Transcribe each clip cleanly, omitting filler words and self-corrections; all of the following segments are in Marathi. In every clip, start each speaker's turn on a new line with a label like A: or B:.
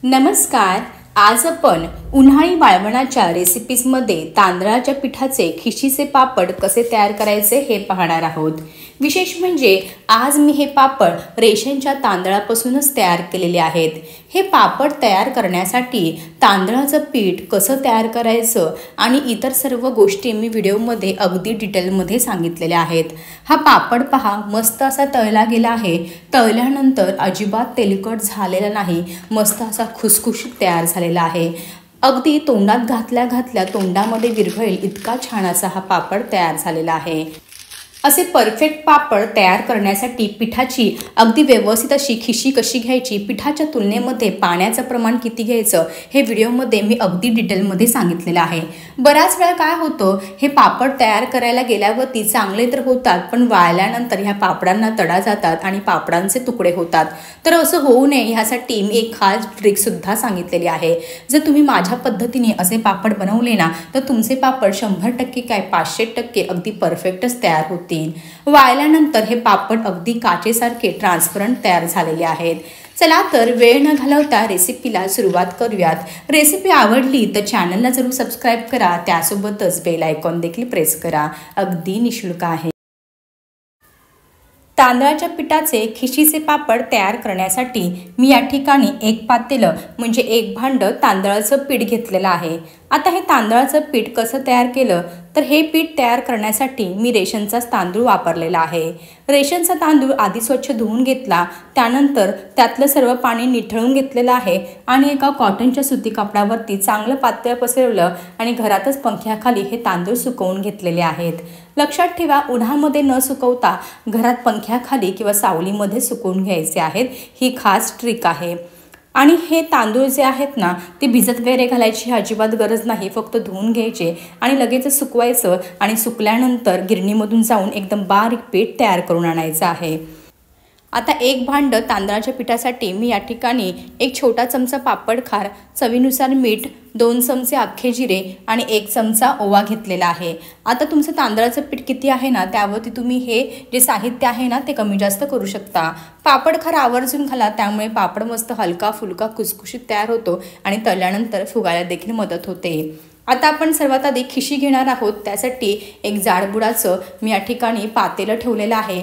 A: नमस्कार. आज आपण उन्हाळी वाळवणाच्या रेसिपीजमध्ये तांदळाच्या पिठाचे खिशीचे पापड कसे तयार करायचे हे पाहणार आहोत. विशेष म्हणजे आज मी हे पापड रेशनच्या तांदळापासूनच तयार केलेले आहेत. हे पापड तयार करण्यासाठी तांदळाचं पीठ कसं तयार करायचं आणि इतर सर्व गोष्टी मी व्हिडिओमध्ये अगदी डिटेलमध्ये सांगितलेल्या आहेत. हा पापड पहा, मस्त असा तळला गेला आहे. तळल्यानंतर अजिबात तेलकट झालेला नाही, मस्त असा खुसखुशीत तयार झालेला आहे. अगदी तोंडात घातल्या तोंडामध्ये विरघळेल इतका छान असा हा पापड तयार झालेला आहे. असे परफेक्ट पापड तयार करण्यासाठी पिठाची अगदी व्यवस्थित अशी खिशी कशी घ्यायची, पिठाच्या तुलनेमध्ये पाण्याचं प्रमाण किती घ्यायचं हे व्हिडिओमध्ये मी अगदी डिटेलमध्ये सांगितलेलं आहे. बऱ्याच वेळा काय होतं, हे पापड तयार करायला गेल्यावरती चांगले तर होतात, पण वाळल्यानंतर ह्या पापडांना तडा जातात आणि पापडांचे तुकडे होतात. तर असं होऊ नये ह्यासाठी मी एक खास ट्रिकसुद्धा सांगितलेली आहे. जर तुम्ही माझ्या पद्धतीने असे पापड बनवले ना, तर तुमचे पापड 100% काय 500% अगदी परफेक्टच तयार होतील. वाळल्यानंतर हे पापड अगदी काचेसारखे ट्रान्सपरंट तयार झालेले आहेत. चला तर वेळ न घालवता रेसिपीला सुरुवात करूयात. रेसिपी आवडली तर चॅनलला जरूर सबस्क्राईब करा, त्यासोबतच बेल आयकॉन देखील प्रेस करा. अगदी निशुल्क आहे. तांदळाच्या पिठाचे खिशीचे पापड तयार करण्यासाठी मी या ठिकाणी एक पातेलं म्हणजे एक भांडं तांदळाचं पीठ घेतलेलं आहे. आता हे तांदळाचं पीठ कसं तयार केलं तर हे पीठ तयार करण्यासाठी मी रेशनचाच तांदूळ वापरलेला आहे. रेशनचा तांदूळ आधी स्वच्छ धुवून घेतला, त्यानंतर त्यातलं सर्व पाणी निथळून घेतलेलं आहे आणि एका कॉटनच्या सुती कापडावरती चांगलं पातळ पसरवलं आणि घरातच पंख्याखाली हे तांदूळ सुकवून घेतलेले आहेत. लक्षात ठेवा, उन्हामध्ये न सुकवता घरात पंख्याखाली किंवा सावलीमध्ये सुकवून घ्यायचे आहेत. ही खास ट्रिक आहे. आणि हे तांदूळ जे आहेत ना, ते भिजत वगैरे घालायची अजिबात गरज नाही. फक्त धुवून घ्यायचे आणि लगेच सुकवायचं आणि सुकल्यानंतर गिरणीमधून जाऊन एकदम बारीक पीठ तयार करून आणायचं आहे. आता एक भांडं तांदळाच्या पिठासाठी मी या ठिकाणी एक छोटा चमचा पापड खार, चवीनुसार मीठ, 2 चमचे अख्खे जिरे आणि 1 चमचा ओवा घेतलेला आहे. आता तुमचं तांदळाचं पीठ किती आहे ना, त्यावरती तुम्ही हे जे साहित्य आहे ना ते कमी जास्त करू शकता. पापड खार आवर्जून घाला, त्यामुळे पापड मस्त हलका फुलका खुसखुशीत तयार होतो आणि तळल्यानंतर फुगायला देखील मदत होते. आता आपण सर्वात आधी खिशी घेणार आहोत. त्यासाठी एक जाडबुडाचं मी या ठिकाणी पातेलं ठेवलेलं आहे.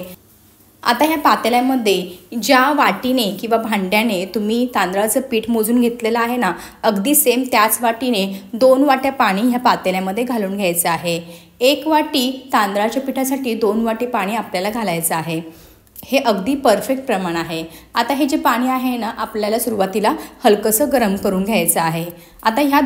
A: आता ह्या पातेल्यामध्ये ज्या वाटीने किंवा भांड्याने तुम्ही तांदळाचं पीठ मोजून घेतलेलं आहे ना, अगदी सेम त्याच वाटीने 2 वाट्या पाणी ह्या पातेल्यामध्ये घालून घ्यायचं आहे. 1 वाटी तांदळाच्या पिठासाठी 2 वाटी पाणी आपल्याला घालायचं आहे. हे अगदी परफेक्ट प्रमाण आहे. आता हे जे पाणी आहे ना, आपल्याला सुरुवातीला हलकंसं गरम करून घ्यायचं आहे. आता ह्या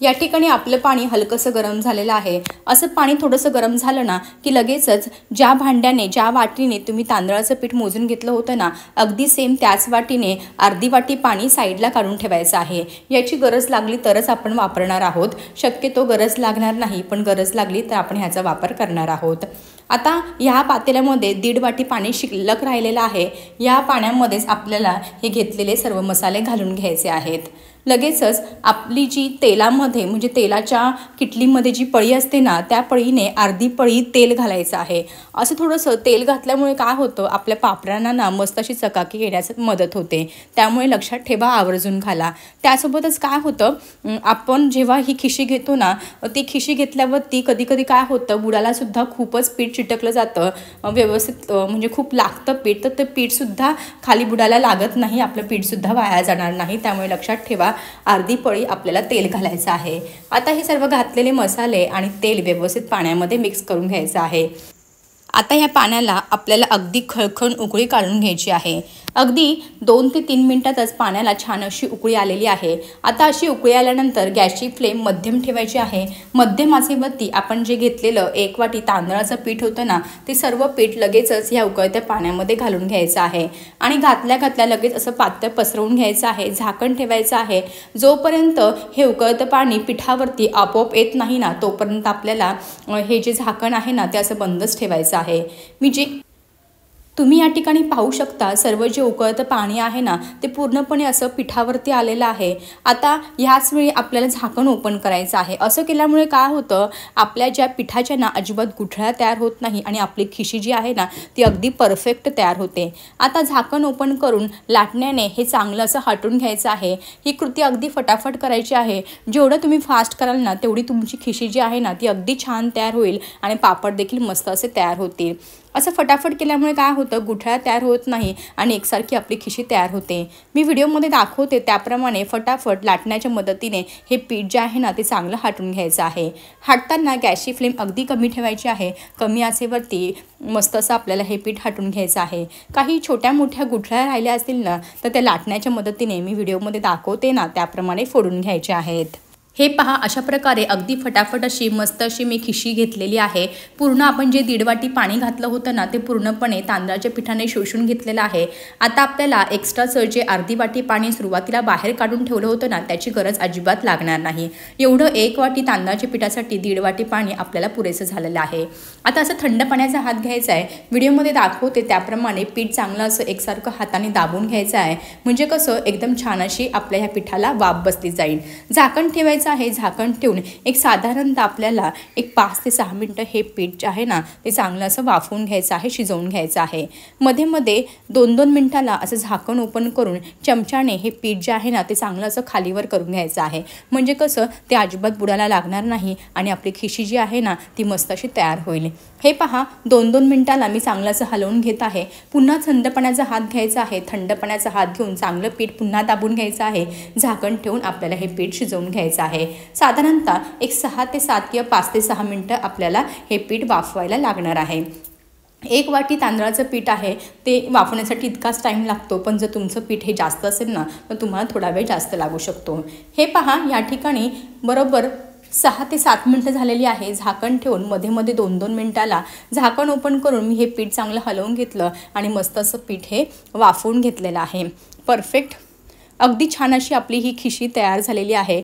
A: या ठिकाणी आपलं पाणी हलकंसं गरम झालेलं आहे. असं पाणी थोडंसं गरम झालं ना की लगेचच ज्या भांड्याने ज्या वाटीने तुम्ही तांदळाचं पीठ मोजून घेतलं होतं ना, अगदी सेम त्याच वाटीने अर्धी वाटी पाणी साईडला काढून ठेवायचं आहे. याची गरज लागली तरच आपण वापरणार आहोत. शक्यतो गरज लागणार नाही, पण गरज लागली तर आपण ह्याचा वापर करणार आहोत. आता ह्या पातेल्यामध्ये 1.5 वाटी पाणी शिल्लक राहिलेलं आहे. या पाण्यामध्येच आपल्याला हे घेतलेले सर्व मसाले घालून घ्यायचे आहेत. लगेचच आपली जी तेलामध्ये म्हणजे तेलाच्या किटलीमध्ये जी पळी असते ना, त्या पळीने अर्धी पळी तेल घालायचं आहे. असं थोडंसं तेल घातल्यामुळे काय होतं, आपल्या पापडांना ना मस्त अशी चकाकी येण्यास मदत होते. त्यामुळे लक्षात ठेवा, आवर्जून घाला. त्यासोबतच काय होतं, आपण जेव्हा ही खिशी घेतो ना, ती खिशी घेतल्यावरती कधी काय होतं, बुडालासुद्धा खूपच पीठ चिटकलं जातं. व्यवस्थित म्हणजे खूप लागतं पीठ, तर ते पीठसुद्धा खाली बुडाला लागत नाही, आपलं पीठसुद्धा वाया जाणार नाही. त्यामुळे लक्षात ठेवा, अर्धी पळी आपल्याला तेल घालायचं आहे. आता हे सर्व घातलेले मसाले आणि तेल व्यवस्थित पाण्यामध्ये मिक्स करून घ्यायचं आहे. आता ह्या पाण्याला आपल्याला अगदी खळखळ उकळी काढून घ्यायची आहे. अगदी 2 ते 3 मिनिटातच पाण्याला छान अशी उकळी आलेली आहे. आता अशी उकळी आल्यानंतर गॅसची फ्लेम मध्यम ठेवायची आहे. मध्यम आचेवरती आपण जे घेतलेलं 1 वाटी तांदळाचं पीठ होतं ना, ते सर्व पीठ लगेचच ह्या उकळत्या पाण्यामध्ये घालून घ्यायचं आहे आणि घातल्या लगेच असं पातळ पसरवून घ्यायचं आहे. झाकण ठेवायचं आहे. जोपर्यंत हे उकळतं पाणी पिठावरती आपोआप येत नाही ना, तोपर्यंत आपल्याला हे जे झाकण आहे ना ते असं बंदच ठेवायचं आहे. तुम्ही या ठिकाणी पाहू शकता सर्व जे उकळतं पाणी आहे ना ते पूर्णपणे असं पिठावरती आलेलं आहे। आता ह्याच वेळी आपल्याला झाकण ओपन करायचं आहे। असं केल्यामुळे काय होतं, आपल्या ज्या पिठाच्या ना अजिबात गुठळ्या तयार होत नाही आणि आपली खिशी जी आहे ना ती अगदी परफेक्ट तयार होते। आता झाकण ओपन करून लाटण्याने हे चांगलं असं हटून घ्यायचं आहे। ही कृती अगदी फटाफट करायची आहे। जेवढं तुम्ही फास्ट कराल ना तेवढी तुमची खिशी जी आहे ना ती अगदी छान तयार होईल आणि पापड देखील मस्त असे तयार होतील। असं फटाफट केल्यामुळे काय होतं, गुठळ्या तयार होत नाही आणि एकसारखी आपली खिशी तयार होते। मी व्हिडिओमध्ये दाखवते त्याप्रमाणे फटाफट लाटण्याच्या मदतीने हे पीठ जे आहे ना ते चांगलं हटून घ्यायचं आहे। हटताना गॅसची फ्लेम अगदी कमी ठेवायची आहे। कमी आचेवरती मस्त असं आपल्याला हे पीठ हटून घ्यायचं आहे। काही छोट्या मोठ्या गुठळ्या राहिल्या असतील ना तर त्या लाटण्याच्या मदतीने मी व्हिडिओमध्ये दाखवते ना त्याप्रमाणे फोडून घ्यायचे आहेत। हे पहा, अशा प्रकारे अगदी फटाफट अशी मस्त अशी मी खिशी घेतलेली आहे। पूर्ण आपण जे 1.5 वाटी पाणी घातलं होतं ना ते पूर्णपणे तांदळाच्या पिठाने शोषून घेतलेलं आहे। आता आपल्याला एक्स्ट्राचं जे अर्धी वाटी पाणी सुरुवातीला बाहेर काढून ठेवलं होतं ना त्याची गरज अजिबात लागणार नाही। एवढं 1 वाटी तांदळाच्या पिठासाठी 1.5 वाटी पाणी आपल्याला पुरेसं झालेलं आहे। आता असं थंड पाण्याचा हात घ्यायचा आहे। व्हिडिओमध्ये दाखवते त्याप्रमाणे पीठ चांगलं असं एकसारखं हाताने दाबून घ्यायचं आहे, म्हणजे कसं एकदम छान अशी आपल्या ह्या पिठाला वाफ बसली जाईल। झाकण ठेवायचं आहे। झाकण ठेवून एक साधारणतः आपल्याला 5 ते 6 मिनिटं हे पीठ जे आहे ना ते चांगलं असं वाफवून घ्यायचं आहे, शिजवून घ्यायचं आहे। मध्ये मध्ये 2-2 मिनिटाला असं झाकण ओपन करून चमच्याने हे पीठ जे आहे ना ते चांगलं असं खालीवर करून घ्यायचं आहे, म्हणजे कसं ते अजिबात बुडायला लागणार नाही आणि आपली खिशी जी आहे ना ती मस्त अशी तयार होईल। हे पहा, 2-2 मिनिटाला मी चांगलं असं हलवून घेत आहे। पुन्हा थंड पाण्याचा हात घ्यायचा आहे। थंड पाण्याचा हात घेऊन चांगलं पीठ पुन्हा दाबून घ्यायचं आहे। झाकण ठेवून आपल्याला हे पीठ शिजवून घ्यायचं आहे। साधारणतः 6 ते 7 किंवा 5 ते 6 मिनिटं आपल्याला हे पीठ वाफवायला लागणार आहे। 1 वाटी तांदळाचं पीठ आहे ते वाफवण्यासाठी इतकाच टाईम लागतो, पण जर तुमचं पीठ हे जास्त असेल ना तर तुम्हाला थोडा वेळ जास्त लागू शकतो। हे पहा, या ठिकाणी बरोबर 6 ते 7 मिनिटं झालेली आहे। झाकण ठेवून मध्ये मध्ये 2-2 मिनिटाला झाकण ओपन करून मी हे पीठ चांगलं हलवून घेतलं आणि मस्त असं पीठ हे वाफवून घेतलेलं आहे। परफेक्ट अगदी छान अशी आपली ही खिशी तयार झालेली आहे।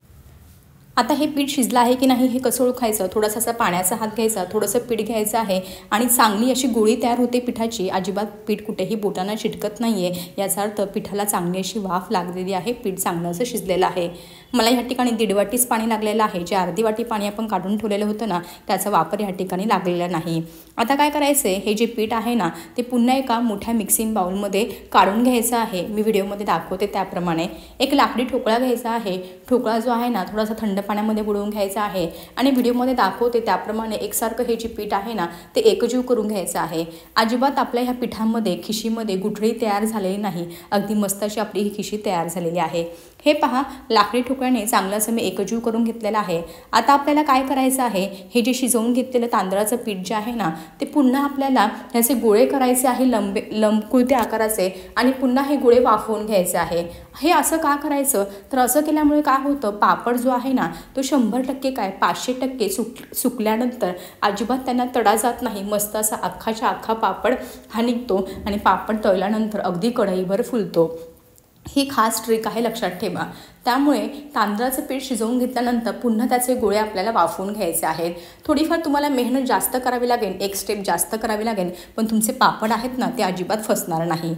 A: आता हे पीठ शिजलं आहे की नाही हे कसं ओळखायचं, थोडासा असा पाण्याचा हात घ्यायचा, थोडंसं पीठ घ्यायचं आहे आणि चांगली अशी गोळी तयार होते पिठाची। अजिबात पीठ कुठेही बोटांना चिटकत नाही आहे, याचा अर्थ पिठाला चांगली अशी वाफ लागलेली आहे, पीठ चांगलं असं शिजलेलं आहे। मला ह्या ठिकाणी 1.5 वाटीच पाणी लागलेलं आहे। जे अर्धी वाटी पाणी आपण काढून ठेवलेलं होतं ना त्याचा वापर ह्या ठिकाणी लागलेला नाही। आता काय करायचं आहे, हे जे पीठ आहे ना ते पुन्हा एका मोठ्या मिक्सिंग बाउलमध्ये काढून घ्यायचं आहे। मी व्हिडिओमध्ये दाखवते त्याप्रमाणे एक लाकडी ठोकळा घ्यायचा आहे। ठोकळा जो आहे ना थोडासा थंड पाण्यामध्ये बुडवून घ्यायचा आहे आणि व्हिडिओमध्ये दाखवते त्याप्रमाणे एकसारखं हे जे पीठ आहे ना ते एकजीव करून घ्यायचं आहे। अजिबात आपल्या ह्या पिठामध्ये खिशीमध्ये गुठळी तयार झालेली नाही, अगदी मस्त अशी आपली ही खिशी तयार झालेली आहे। हे पहा, लाकडी ठोकळ्याने चांगलं असं मी एकजीव करून घेतलेलं आहे। आता आपल्याला काय करायचं आहे, हे जे शिजवून घेतलेलं तांदळाचं पीठ जे आहे ना ते पुन्हा आपल्याला ह्याचे गोळे करायचे आहे, लंबकुळत्या आकाराचे, आणि पुन्हा हे गोळे वाफवून घ्यायचे आहे। हे असं का करायचं, तर असं केल्यामुळे काय होतं, पापड जो आहे ना तो 100% काय 500% सुकल्यानंतर अजिबात त्यांना तडा जात नाही। मस्त असा अख्खाच्या अख्खा पापड हा निघतो आणि पापड तळल्यानंतर अगदी कढईभर फुलतो। ही खास ट्रिक आहे, लक्षात ठेवा। त्यामुळे तांदळाचं पीठ शिजवून घेतल्यानंतर पुन्हा त्याचे गोळे आपल्याला वाफवून घ्यायचे आहेत। थोडीफार तुम्हाला मेहनत जास्त करावी लागेल, एक स्टेप जास्त करावी लागेल, पण तुमचे पापड आहेत ना ते अजिबात फसणार नाही।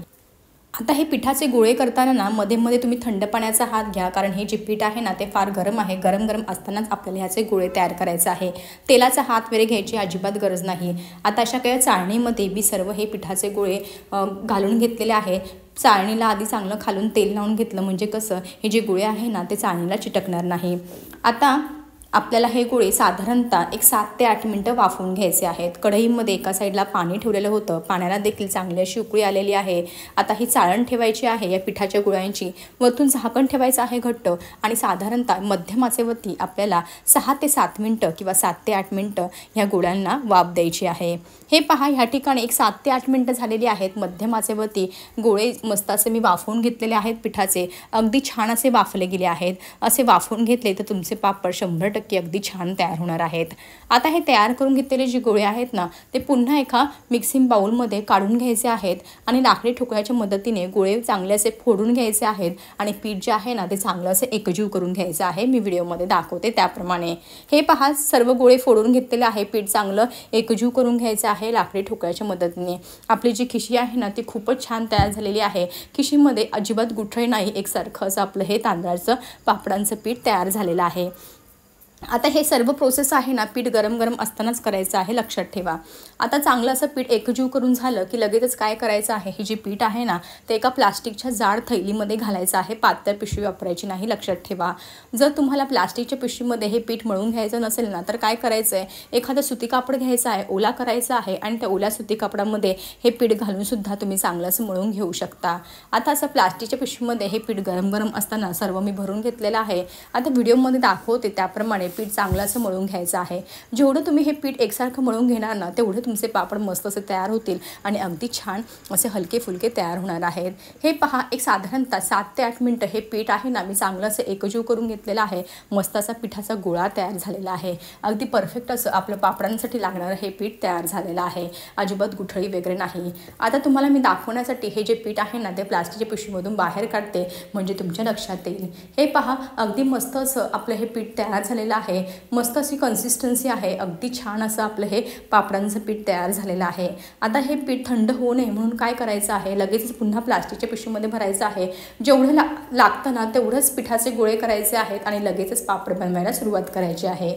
A: आता हे पिठाचे गोळे करताना ना मध्ये मध्ये तुम्ही थंड पाण्याचा हात घ्या, कारण हे जे पीठ आहे ना ते फार गरम आहे। गरम गरम असतानाच आपल्याला ह्याचे गोळे तयार करायचे आहे। तेलाचा हात वगैरे घ्यायची अजिबात गरज नाही। आता अशा काही चाळणीमध्ये मी सर्व हे पिठाचे गोळे घालून घेतलेले आहे। चाळणीला आधी चांगलं खालून तेल लावून घेतलं, म्हणजे कसं हे जे गोळे आहे ना ते चाळणीला चिटकणार नाही। आता आपल्याला हे गोळे साधारणतः 7 ते 8 मिनिटं वाफवून घ्यायचे आहेत। कढईमध्ये एका साईडला पाणी ठेवलेलं होतं, पाण्याला देखील चांगली अशी उकळी आलेली आहे। आता ही चाळण ठेवायची आहे या पिठाच्या गोळ्यांची, वरतून झाकण ठेवायचं आहे घट्ट, आणि साधारणतः मध्यम आचेवरती आपल्याला 6 ते 7 मिनिटं किंवा 7 ते 8 मिनिटं ह्या गोळ्यांना वाफ द्यायची आहे। हे पहा, ह्या ठिकाणी 7 ते 8 मिनिटं झालेली आहेत। मध्यम आचेवरती गोळे मस्त असे मी वाफवून घेतलेले आहेत पिठाचे, अगदी छान असे वाफले गेले आहेत। असे वाफवून घेतले तर तुमचे पापड 100% 100% अगदी छान तयार होणार आहेत। आता हे तयार करून घेतलेले जे गोळे आहेत ना ते पुन्हा एका मिक्सिंग बाउलमध्ये काढून घ्यायचे आहेत आणि लाकडी ठोकळ्याच्या मदतीने गोळे चांगले असे फोडून घ्यायचे आहेत आणि पीठ जे आहे ना ते चांगलं असे एकजीव करून घ्यायचं आहे। मी व्हिडिओमध्ये दाखवते त्याप्रमाणे हे पहा सर्व गोळे फोडून घेतलेले आहे, पीठ चांगलं एकजीव करून घ्यायचं आहे लाकडी ठोकळ्याच्या मदतीने। आपली जी खिशी आहे ना ती खूपच छान तयार झालेली आहे, खिशीमध्ये अजिबात गुठळी नाही, एकसारखं असं आपलं हे तांदळाचं पापडांचं पीठ तयार झालेलं आहे। आता हे सर्व प्रोसेस आहे ना पीठ गरम गरम असतानाच करायचं आहे, लक्षात ठेवा। आता चांगलं असं पीठ एकजीव करून झालं की लगेचच काय करायचं आहे, हे जे पीठ आहे ना ते एका प्लास्टिकच्या जाड थैलीमध्ये घालायचं आहे, पातळ पिशवी वापरायची नाही, लक्षात ठेवा। जर तुम्हाला प्लास्टिकच्या पिशवीमध्ये हे पीठ मळून घ्यायचं नसेल ना तर काय करायचं आहे, एखादं सुती कापड घ्यायचं आहे, ओला करायचा आहे आणि त्या ओल्या सुती कापडामध्ये हे पीठ घालून सुद्धा तुम्ही चांगलं असं मळून घेऊ शकता। आता असं प्लास्टिकच्या पिशवीमध्ये हे पीठ गरम गरम असताना सर्व मी भरून घेतलेलं आहे। आता व्हिडिओमध्ये दाखवते त्याप्रमाणे पीठ चांगलं असं मळून घ्यायचं आहे। जेवढं तुम्ही हे पीठ एकसारखं मळून घेणार ना तेवढे तुमचे पापड मस्त असे तयार होतील आणि अगदी छान असे हलके फुलके तयार होणार आहेत। हे पहा एक साधारणतः 7 ते 8 मिनिटं हे पीठ आहे ना मी चांगलं असं एकजीव करून घेतलेलं आहे, मस्त असा पिठाचा गोळा तयार झालेला आहे। अगदी परफेक्ट असं आपलं पापडांसाठी लागणारं हे पीठ तयार झालेलं आहे, अजिबात गुठळी वगैरे नाही। आता तुम्हाला मी दाखवण्यासाठी हे जे पीठ आहे ना ते प्लास्टिकच्या पिशवीमधून बाहेर काढते म्हणजे तुमच्या लक्षात येईल। हे पहा अगदी मस्त असं आपलं हे पीठ तयार झालेलं आहे, मस्त अशी कन्सिस्टन्सी आहे, अगदी छान असं आपलं हे पापडांचं पीठ तयार झालेलं आहे। आता हे पीठ थंड होऊ नये म्हणून काय करायचं आहे, लगेच पुन्हा प्लास्टिकच्या पिशवीमध्ये भरायचं आहे। जेवढं लागतं ना तेवढंच पिठाचे गोळे करायचे आहेत आणि लगेचच पापड बनवायला सुरुवात करायची आहे।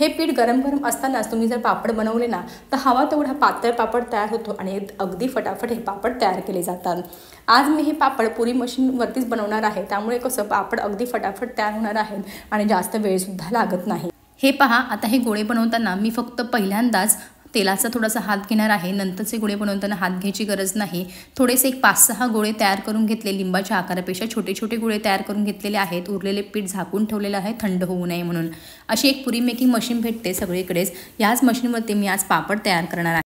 A: हे पीठ गरम गरम असतानाच तुम्ही जर पापड बनवले ना तर हवा तेवढा पातळ पापड तयार होतो आणि अगदी फटाफट हे पापड तयार केले जातात। आज मी हे पापड पुरी मशीनवरतीच बनवणार आहे, त्यामुळे कसं पापड अगदी फटाफट तयार होणार आहेत आणि जास्त वेळसुद्धा लागत नाही। हे पहा आता हे गोळे बनवताना मी फक्त पहिल्यांदाच तेलाचा थोडासा हात घेणार आहे, नंतरचे गोळे बनवताना हात घ्यायची गरज नाही। थोडेसे एक 5-6 गोळे तयार करून घेतले, लिंबाच्या आकारापेक्षा छोटे छोटे गोळे तयार करून घेतलेले आहेत। उरलेले पीठ झाकून ठेवलेलं आहे थंड होऊ नये म्हणून। अशी एक पुरी मेकिंग मशीन भेटते सगळीकडेच, याच मशीनवरती मी आज पापड तयार करणार आहे।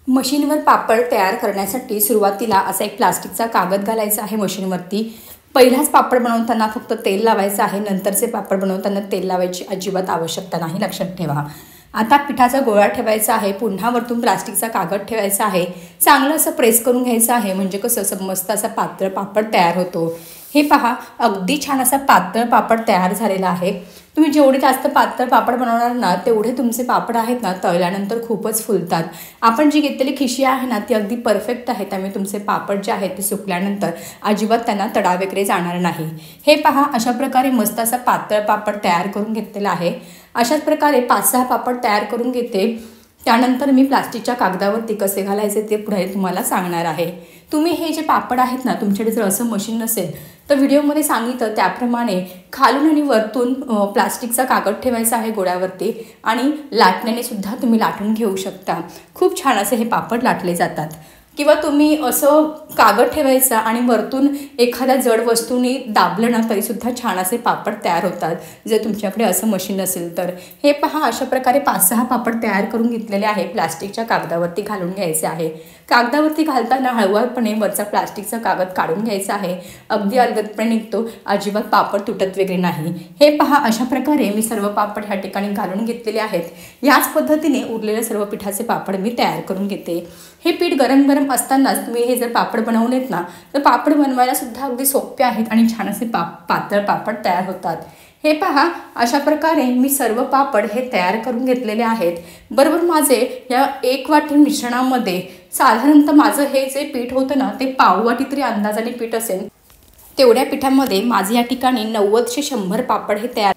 A: मशीनवर पापड तयार करण्यासाठी सुरुवातीला असा एक प्लास्टिकचा कागद घालायचा आहे मशीनवरती। पहिलाच पापड बनवताना फक्त तेल लावायचं आहे, नंतरचे पापड बनवताना तेल लावायची अजिबात आवश्यकता नाही, लक्षात ठेवा। आता पिठाचा गोळा ठेवायचा आहे, पुन्हा वरतून प्लास्टिकचा कागद ठेवायचा आहे, चांगलं असं प्रेस करून घ्यायचं आहे म्हणजे कसं मस्त असा पातळ पापड तयार होतो। हे पहा अगदी छान असा पातळ पापड तयार झालेला आहे। तुम्ही जेवढे जास्त पातळ पापड बनवणार ना तेवढे तुमचे पापड आहेत ना तळल्यानंतर खूपच फुलतात। आपण जी घेतलेली खिशी आहे ना ती अगदी परफेक्ट आहे, त्यामुळे तुमचे पापड जे आहेत ते सुकल्यानंतर अजिबात त्यांना तडा वगैरे जाणार नाही। हे पहा अशा प्रकारे मस्त असा पातळ पापड तयार करून घेतलेला आहे। अशाच प्रकारे 5-6 पापड तयार करून घेते, त्यानंतर मी प्लास्टिकच्या कागदावरती कसे घालायचे ते पुढे तुम्हाला सांगणार आहे। तुम्ही हे जे पापड आहेत ना तुमच्याकडे जर असं मशीन नसेल तर व्हिडिओमध्ये सांगितलं त्याप्रमाणे खालून आणि वरतून प्लास्टिकचा कागद ठेवायचा आहे गोळ्यावरती आणि लाटण्याने सुद्धा तुम्ही लाटून घेऊ शकता। खूप छान असे हे पापड लाटले जातात। किंवा तुम्ही असं कागद ठेवायचा आणि वरतून एखाद्या जड वस्तूने दाबलं ना तरीसुद्धा छान असे पापड तयार होतात, जर तुमच्याकडे असं मशीन नसेल तर। हे पहा अशा प्रकारे 5-6 पापड तयार करून घेतलेले आहे, प्लास्टिकच्या कागदावरती घालून घ्यायचे आहे। कागदावरती घालताना हळूवारपणे वरचा प्लास्टिकचा कागद काढून घ्यायचा आहे, अगदी अलगदपणे निघतो, अजिबात पापड तुटत वगैरे नाही। हे पहा अशा प्रकारे मी सर्व पापड ह्या ठिकाणी घालून घेतलेले आहेत। याच पद्धतीने उरलेले सर्व पिठाचे पापड मी तयार करून घेते। हे पीठ गरम गरम असतानाच तुम्ही हे जर पापड बनवलेत ना तर पापड बनवायला सुद्धा अगदी सोपे आहेत आणि छान असे पातळ पापड तयार होतात। हे पहा अशा प्रकारे मी सर्व पापड हे तयार करून घेतलेले आहेत। बरोबर माझे या 1 वाटी मिश्रणामध्ये साधारणतः माझं हे जे पीठ होतं ना ते पाव वाटी तरी अंदाजाने पीठ असेल, तेवढ्या पिठामध्ये माझे या ठिकाणी 90 ते 100 पापड हे तयार।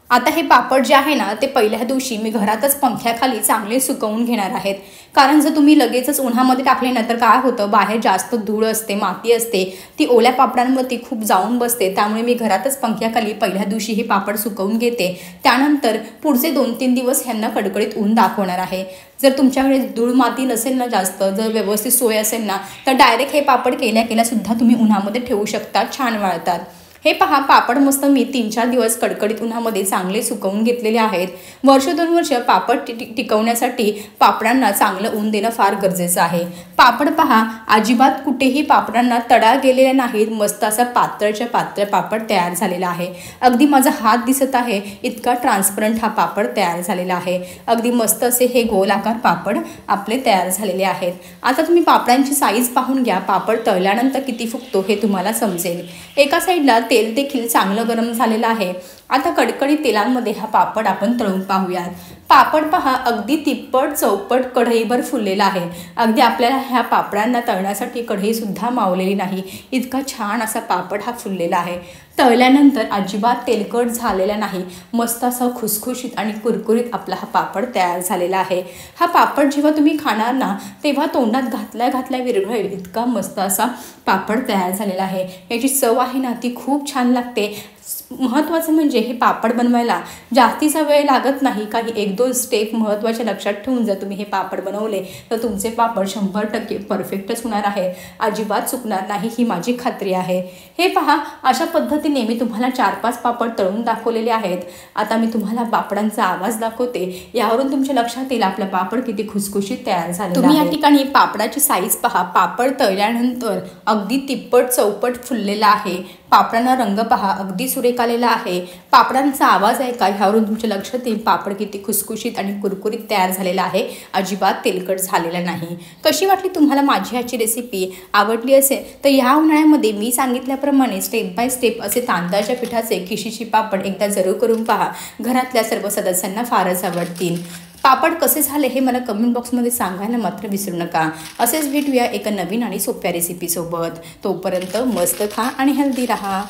A: आता हे पापड जे आहे ना ते पहिल्या दिवशी मी घरातच पंख्याखाली चांगले सुकवून घेणार आहेत, कारण जर तुम्ही लगेचच उन्हामध्ये टाकले ना तर काय होतं, बाहेर जास्त धूळ असते, माती असते, ती ओल्या पापडांवरती खूप जाऊन बसते। त्यामुळे मी घरातच पंख्याखाली पहिल्या दिवशी हे पापड सुकवून घेते, त्यानंतर पुढचे 2-3 दिवस ह्यांना कडकडीत ऊन दाखवणार आहे। जर तुमच्याकडे धूळ माती नसेल ना जास्त, जर व्यवस्थित सोय असेल ना तर डायरेक्ट हे पापड केल्या सुद्धा तुम्ही उन्हामध्ये ठेवू शकता, छान वाळतात। हे पहा, पापड मस्त मी 3-4 दिवस कडकडीत उन्हामध्ये चांगले सुकवून घेतलेले आहेत। वर्ष 2 वर्ष पापड टिकवण्यासाठी पापडांना चांगलं ऊन देणं फार गरजेचं आहे। पापड पहा, अजिबात कुठेही पापडांना तडा गेलेला नाहीत, मस्त असा पातळच्या पातळ पापड तयार झालेला आहे। अगदी माझा हात दिसत आहे इतका ट्रान्सपरंट हा पापड तयार झालेला आहे। अगदी मस्त असे हे गोलाकार पापड आपले तयार झालेले आहेत। आता तुम्ही पापडांची साईज पाहून घ्या, पापड तळल्यानंतर किती फुगतो हे तुम्हाला समजेल। एका साईडला तेल देखील चांगलं गरम झालेलं आहे। आता कडकडीत तेलांमध्ये हा पापड आपण तळून पाहूयात। पापड पहा, अगदी तिप्पट चौपट कढईभर फुललेला आहे। अगदी आपल्याला ह्या पापडांना तळण्यासाठी कढईसुद्धा मावलेली नाही, इतका छान असा पापड हा फुललेला आहे। तळल्यानंतर अजिबात तेलकट झालेला नाही, मस्त असा खुसखुशीत आणि कुरकुरीत आपला हा पापड तयार झालेला आहे। हा पापड जेव्हा तुम्ही खाणार ना, तेव्हा तोंडात घातल्या विरघळेल इतका मस्त असा पापड तयार झालेला आहे। याची चव आहे ना, ती खूप छान लागते। महत्त्वाचं म्हणजे हे पापड बनवायला जास्तीचा वेळ लागत नाही। काही 1-2 स्टेप महत्त्वाच्या लक्षात ठेवून जर तुम्ही हे पापड बनवले तर तुमचे पापड 100% परफेक्टच होणार आहे, अजिबात चुकणार नाही, ही माझी खात्री आहे। हे पहा, अशा पद्धतीने मी तुम्हाला 4-5 पापड तळून दाखवलेले आहेत। आता मी तुम्हाला पापडांचा आवाज दाखवते, यावरून तुमच्या लक्षात येईल आपला पापड किती खुसखुशीत तयार झाला। तुम्ही या ठिकाणी पापडाची साईज पहा, पापड तळल्यानंतर अगदी तिप्पट चौपट फुललेला आहे। पापडांना रंग पहा, अगदी सुरेख आलेला आहे। पापडांचा आवाज ऐका, ह्यावरून तुमच्या लक्षात येईल पापड किती खुसखुशीत आणि कुरकुरीत तयार झालेला आहे, अजिबात तेलकट झालेला नाही। कशी वाटली तुम्हाला माझी ह्याची रेसिपी? आवडली असेल तर ह्या उन्हाळ्यामध्ये मी सांगितल्याप्रमाणे स्टेप बाय स्टेप असे तांदळाच्या पिठाचे खिशीचे पापड एकदा जरूर करून पहा, घरातल्या सर्व सदस्यांना फारच आवडतील। पापड कसे झाले हे मला कमेंट बॉक्समध्ये सांगायला मात्र विसरू नका। असेच भेटूया एका नवीन आणि सोप्या रेसिपीसोबत। तोपर्यंत मस्त खा आणि हेल्दी राहा।